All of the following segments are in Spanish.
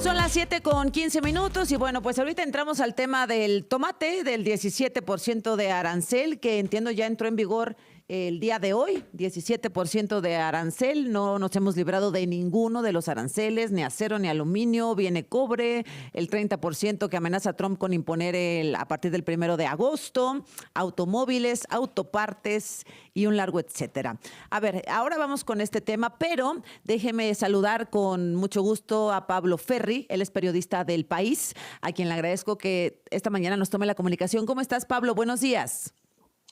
Son las 7:15 y bueno, pues ahorita entramos al tema del tomate, del 17% de arancel, que entiendo ya entró en vigor el día de hoy, 17% de arancel. No nos hemos librado de ninguno de los aranceles, ni acero ni aluminio, viene cobre, el 30% que amenaza Trump con imponer a partir del 1 de agosto, automóviles, autopartes y un largo etcétera. A ver, ahora vamos con este tema, pero déjeme saludar con mucho gusto a Pablo Ferri, él es periodista del País, a quien le agradezco que esta mañana nos tome la comunicación. ¿Cómo estás, Pablo? Buenos días.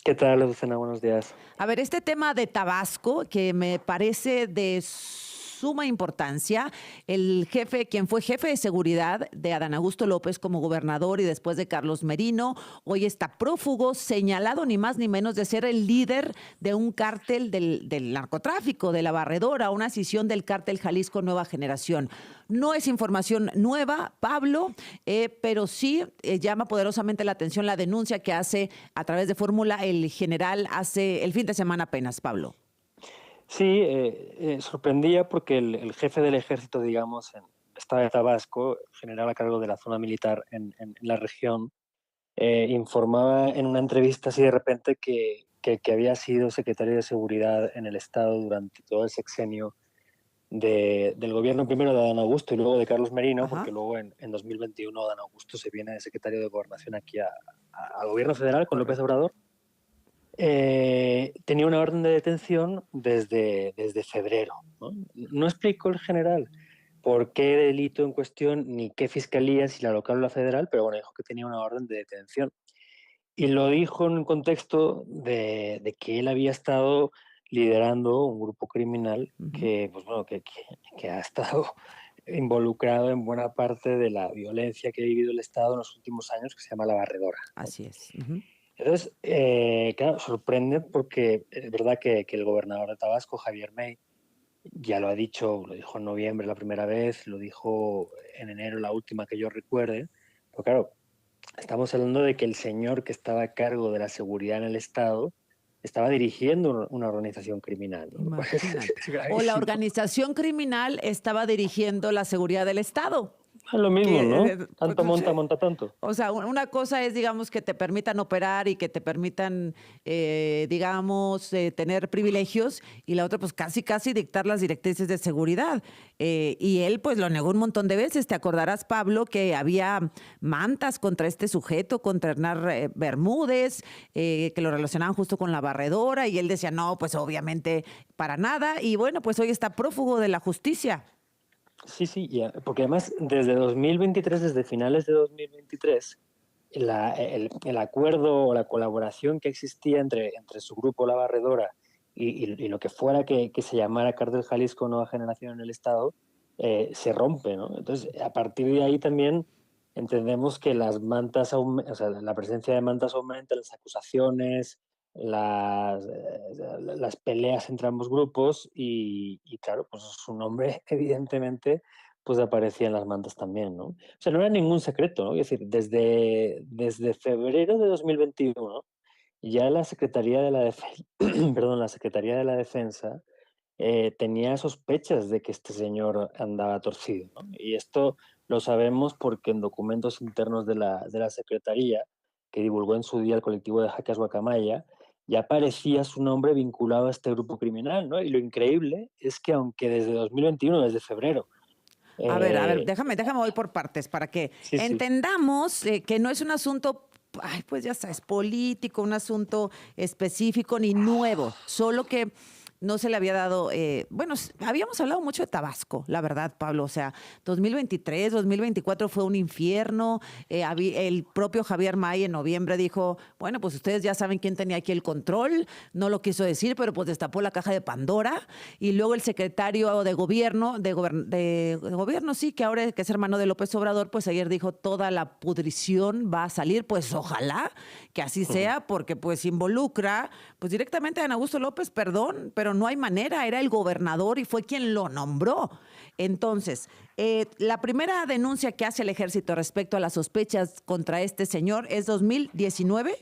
¿Qué tal, Lucena? Buenos días. A ver, este tema de Tabasco, que me parece de suma importancia, el jefe, quien fue jefe de seguridad de Adán Augusto López como gobernador y después de Carlos Merino, hoy está prófugo, señalado ni más ni menos de ser el líder de un cártel del narcotráfico, de la Barredora, una escisión del cártel Jalisco Nueva Generación. No es información nueva, Pablo, pero sí llama poderosamente la atención la denuncia que hace a través de Fórmula el general hace el fin de semana apenas, Pablo. Sí, sorprendía porque el jefe del ejército, digamos, en el estado de Tabasco, general a cargo de la zona militar en la región, informaba en una entrevista así de repente que había sido secretario de Seguridad en el estado durante todo el sexenio del gobierno primero de Adán Augusto y luego de Carlos Merino, Ajá. porque luego en 2021 Adán Augusto se viene de secretario de Gobernación aquí al gobierno federal con López Correcto. Obrador. Tenía una orden de detención desde febrero, ¿no? No explicó el general por qué delito en cuestión ni qué fiscalía, si la local o la federal, pero bueno, dijo que tenía una orden de detención. Y lo dijo en un contexto de que él había estado liderando un grupo criminal Ujú. que, pues bueno, que ha estado involucrado en buena parte de la violencia que ha vivido el Estado en los últimos años, que se llama la Barredora, ¿no? Así es. Ujú. Entonces, claro, sorprende porque es verdad que el gobernador de Tabasco, Javier May, ya lo ha dicho, lo dijo en noviembre la primera vez, lo dijo en enero la última que yo recuerde, pero claro, estamos hablando de que el señor que estaba a cargo de la seguridad en el Estado estaba dirigiendo una organización criminal, ¿no? Lo cual Imagínate. es O la gravísimo. organización criminal estaba dirigiendo la seguridad del Estado. Es lo mismo, Que, ¿no? pues, Tanto sí. monta, monta tanto. O sea, una cosa es, digamos, que te permitan operar y que te permitan, digamos, tener privilegios, y la otra, pues casi, casi dictar las directrices de seguridad. Y él, pues, lo negó un montón de veces. Te acordarás, Pablo, que había mantas contra este sujeto, contra Hernán Bermúdez, que lo relacionaban justo con la Barredora, y él decía, no, pues obviamente para nada. Y bueno, pues hoy está prófugo de la justicia. Sí, sí, porque además desde 2023, desde finales de 2023, el acuerdo o la colaboración que existía entre su grupo La Barredora y lo que fuera que se llamara Cártel Jalisco Nueva Generación en el Estado, se rompe, ¿no? Entonces, a partir de ahí también entendemos que las mantas, o sea, la presencia de mantas aumenta, las acusaciones, las peleas entre ambos grupos y claro, pues su nombre evidentemente pues aparecía en las mantas también, ¿no? O sea, no era ningún secreto, ¿no? Es decir, desde febrero de 2021 ya la Secretaría de la perdón, la Secretaría de la Defensa tenía sospechas de que este señor andaba torcido, ¿no? Y esto lo sabemos porque en documentos internos de la Secretaría, que divulgó en su día el colectivo de Jacas Guacamaya, ya aparecía su nombre vinculado a este grupo criminal, ¿no? Y lo increíble es que aunque desde 2021, desde febrero, A ver, eh, déjame voy por partes para que sí, sí, entendamos que no es un asunto, ay, pues ya sabes, político, un asunto específico ni nuevo, solo que no se le había dado, bueno, habíamos hablado mucho de Tabasco, la verdad, Pablo, o sea, 2023, 2024 fue un infierno, el propio Javier May en noviembre dijo, bueno, pues ustedes ya saben quién tenía aquí el control, no lo quiso decir, pero pues destapó la caja de Pandora, y luego el secretario de gobierno, de gobierno, sí, que ahora que es hermano de López Obrador, pues ayer dijo, toda la pudrición va a salir, pues ojalá que así sea, porque pues involucra, pues directamente a Adán Augusto López, perdón, pero no hay manera, era el gobernador y fue quien lo nombró. Entonces, la primera denuncia que hace el ejército respecto a las sospechas contra este señor es 2019.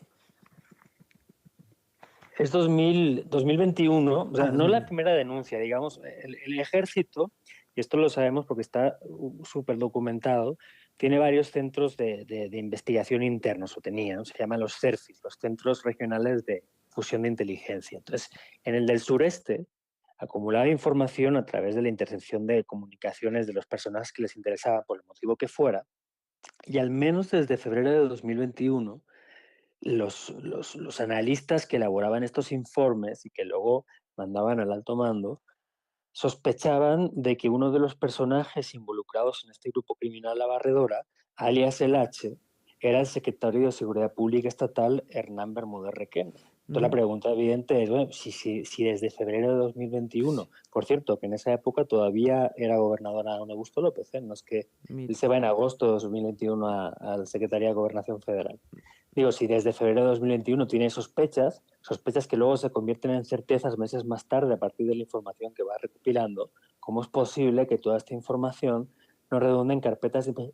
es 2021, o Ah, sea, no la 2020. primera denuncia, digamos, el ejército y esto lo sabemos porque está súper documentado, tiene varios centros de investigación internos, o tenía, ¿no? Se llaman los CERFIs, los Centros Regionales de Fusión de Inteligencia. Entonces, en el del sureste, acumulaba información a través de la intercepción de comunicaciones de los personajes que les interesaba por el motivo que fuera, y al menos desde febrero de 2021, los analistas que elaboraban estos informes y que luego mandaban al alto mando, sospechaban de que uno de los personajes involucrados en este grupo criminal La Barredora, alias el H, era el secretario de Seguridad Pública Estatal, Hernán Bermúdez Requena. Entonces la Ujú. pregunta evidente es, bueno, si desde febrero de 2021, por cierto, que en esa época todavía era gobernador Adán Augusto López, ¿eh? No es que él Mira. se va en agosto de 2021 a la Secretaría de Gobernación Federal. Digo, si desde febrero de 2021 tiene sospechas, sospechas que luego se convierten en certezas meses más tarde a partir de la información que va recopilando, ¿cómo es posible que toda esta información no redunde en carpetas de,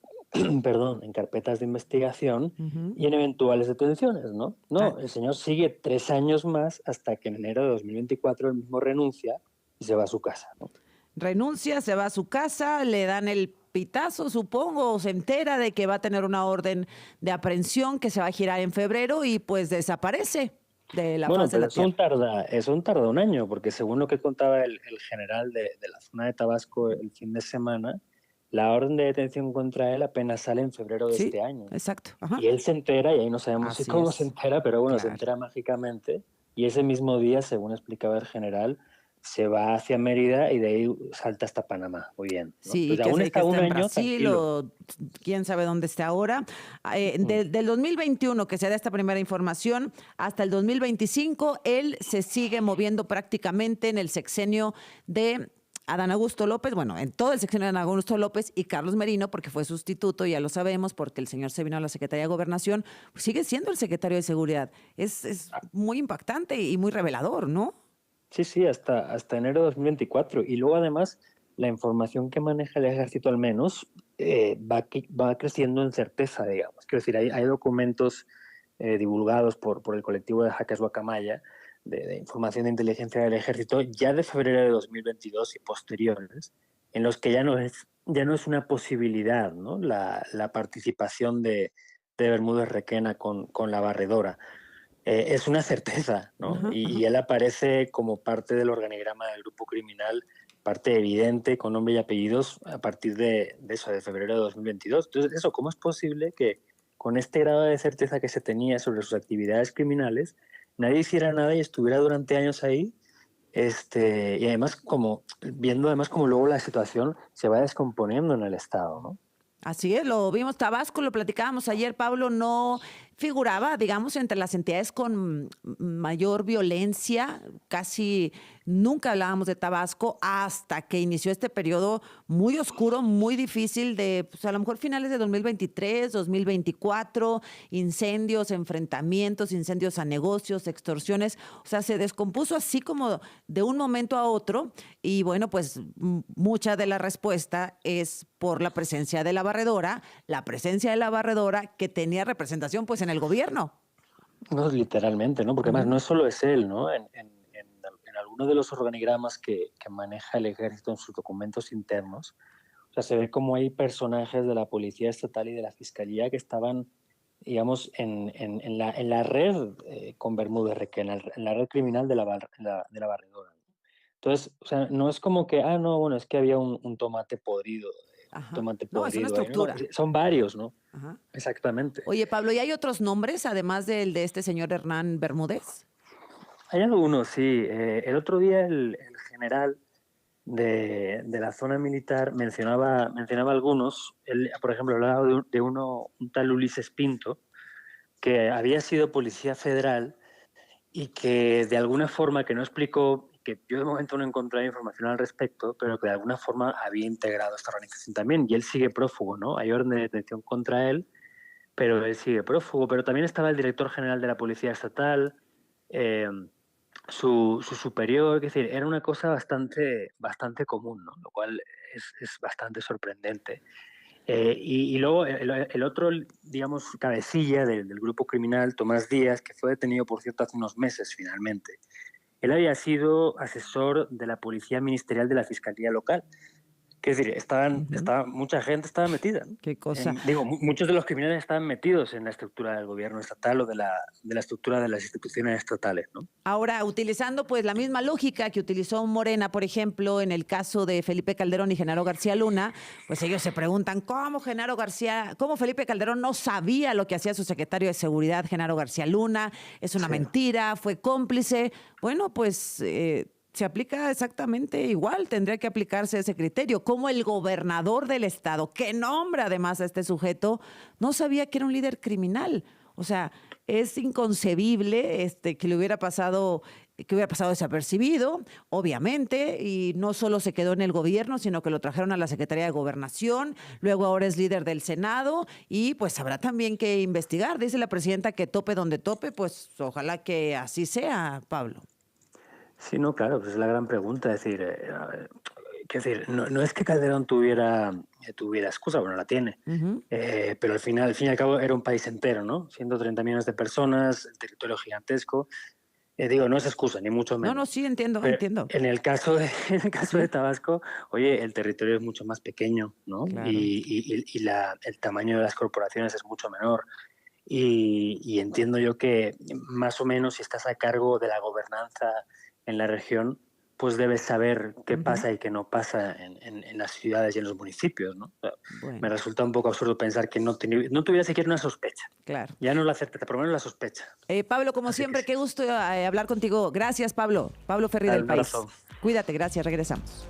perdón, en carpetas de investigación Ujú. y en eventuales detenciones, ¿no? Ah, No, el señor sigue 3 años más hasta que en enero de 2024 él mismo renuncia y se va a su casa, ¿no? renuncia, se va a su casa, le dan el pitazo, supongo, o se entera de que va a tener una orden de aprehensión que se va a girar en febrero y pues desaparece de la Bueno, faz de pero la tierra. eso tarda un año, porque según lo que contaba el general de la zona de Tabasco el fin de semana, la orden de detención contra él apenas sale en febrero de Sí, este año. exacto. Ajá. Y él se entera, y ahí no sabemos si Así cómo se es. entera, pero bueno, se Claro. entera mágicamente, y ese mismo día, según explicaba el general, se va hacia Mérida y de ahí salta hasta Panamá. Muy bien, ¿no? Sí, Entonces que aún sé que está está un en año Brasil tranquilo. o quién sabe dónde esté ahora. Mm. Del 2021, que se da esta primera información, hasta el 2025, él se sigue moviendo prácticamente en el sexenio de Adán Augusto López, bueno, en todo el sexenio de Adán Augusto López y Carlos Merino, porque fue sustituto, ya lo sabemos, porque el señor se vino a la Secretaría de Gobernación, pues sigue siendo el secretario de Seguridad. Es muy impactante y muy revelador, ¿no? Sí, sí, hasta enero de 2024. Y luego, además, la información que maneja el ejército, al menos, va creciendo en certeza, digamos. Quiero decir, hay documentos divulgados por el colectivo de Hackers Guacamaya, de información de inteligencia del ejército, ya de febrero de 2022 y posteriores, en los que ya no es una posibilidad, ¿no? La participación de Bermúdez Requena con la barredora. Es una certeza, ¿no? Ajá, Y ajá. él aparece como parte del organigrama del grupo criminal, parte evidente, con nombre y apellidos, a partir de eso, de febrero de 2022. Entonces, eso, ¿cómo es posible que con este grado de certeza que se tenía sobre sus actividades criminales, nadie hiciera nada y estuviera durante años ahí? Y además, viendo además como luego la situación se va descomponiendo en el Estado, ¿no? Así es, lo vimos, Tabasco, lo platicábamos ayer, Pablo, no figuraba, digamos, entre las entidades con mayor violencia, casi nunca hablábamos de Tabasco hasta que inició este periodo muy oscuro, muy difícil de, pues, a lo mejor finales de 2023, 2024, incendios, enfrentamientos, incendios a negocios, extorsiones, o sea, se descompuso así como de un momento a otro y bueno, pues mucha de la respuesta es por la presencia de la presencia de la barredora que tenía representación pues en el gobierno. No, literalmente, ¿no? Porque además Ujú. no solo es él, ¿no? En algunos de los organigramas que maneja el ejército en sus documentos internos, o sea, se ve como hay personajes de la Policía Estatal y de la Fiscalía que estaban, digamos, en la red con Bermúdez Requena, en la red criminal de la Barredora, ¿no? Entonces, o sea, no es como que, no, bueno, es que había un tomate podrido, un Ajá. tomate No, es una podrido ahí, no, estructura. son varios, ¿no? Ajá. Exactamente. Oye, Pablo, ¿y hay otros nombres además del de este señor Hernán Bermúdez? Hay algunos, sí. El otro día el general de la zona militar mencionaba algunos. Él, por ejemplo, hablaba de un tal Ulises Pinto, que había sido policía federal y que de alguna forma, que no explicó, que yo de momento no encontré información al respecto, pero que de alguna forma había integrado esta organización también. Y él sigue prófugo, ¿no? Hay orden de detención contra él, pero él sigue prófugo. Pero también estaba el director general de la Policía Estatal, eh, su superior, es decir, era una cosa bastante común, ¿no? Lo cual es bastante sorprendente. Y luego el otro, digamos, cabecilla del grupo criminal, Tomás Díaz, que fue detenido, por cierto, hace unos meses finalmente. Él había sido asesor de la Policía Ministerial de la Fiscalía Local. Quiero decir, Ujú. mucha gente estaba metida, ¿no? Qué cosa. Digo, muchos de los criminales estaban metidos en la estructura del gobierno estatal o de la estructura de las instituciones estatales, ¿no? Ahora, utilizando pues la misma lógica que utilizó Morena, por ejemplo, en el caso de Felipe Calderón y Genaro García Luna, pues ellos se preguntan cómo Felipe Calderón no sabía lo que hacía su secretario de Seguridad, Genaro García Luna, es una Sí. mentira, fue cómplice. Bueno, pues se aplica exactamente igual, tendría que aplicarse ese criterio. Como el gobernador del estado, que nombra además a este sujeto, no sabía que era un líder criminal. O sea, es inconcebible que hubiera pasado desapercibido, obviamente, y no solo se quedó en el gobierno, sino que lo trajeron a la Secretaría de Gobernación, luego ahora es líder del Senado y pues habrá también que investigar. Dice la presidenta que tope donde tope, pues ojalá que así sea, Pablo. Sí, no, claro, pues es la gran pregunta. Es decir, a ver, quiero decir, no es que Calderón tuviera excusa, bueno, la tiene, Ujú. pero al fin y al cabo era un país entero, ¿no? 130 millones de personas, el territorio gigantesco. Digo, no es excusa, ni mucho No, no, menos. sí, entiendo, Pero entiendo. en el caso de, en el caso de Sí, Tabasco, oye, el territorio es mucho más pequeño, ¿no? claro. Y el tamaño de las corporaciones es mucho menor. Y entiendo yo que más o menos si estás a cargo de la gobernanza en la región, pues debes saber qué Ujú. pasa y qué no pasa en las ciudades y en los municipios, ¿no? O sea, me Bueno, resulta un poco absurdo pensar que no tuviera siquiera una sospecha. claro. Ya no la certeza, por lo menos la sospecha. Pablo, como Así que siempre, sí. qué gusto hablar contigo. Gracias, Pablo. Pablo Ferri del Un País. abrazo. Cuídate, gracias, regresamos.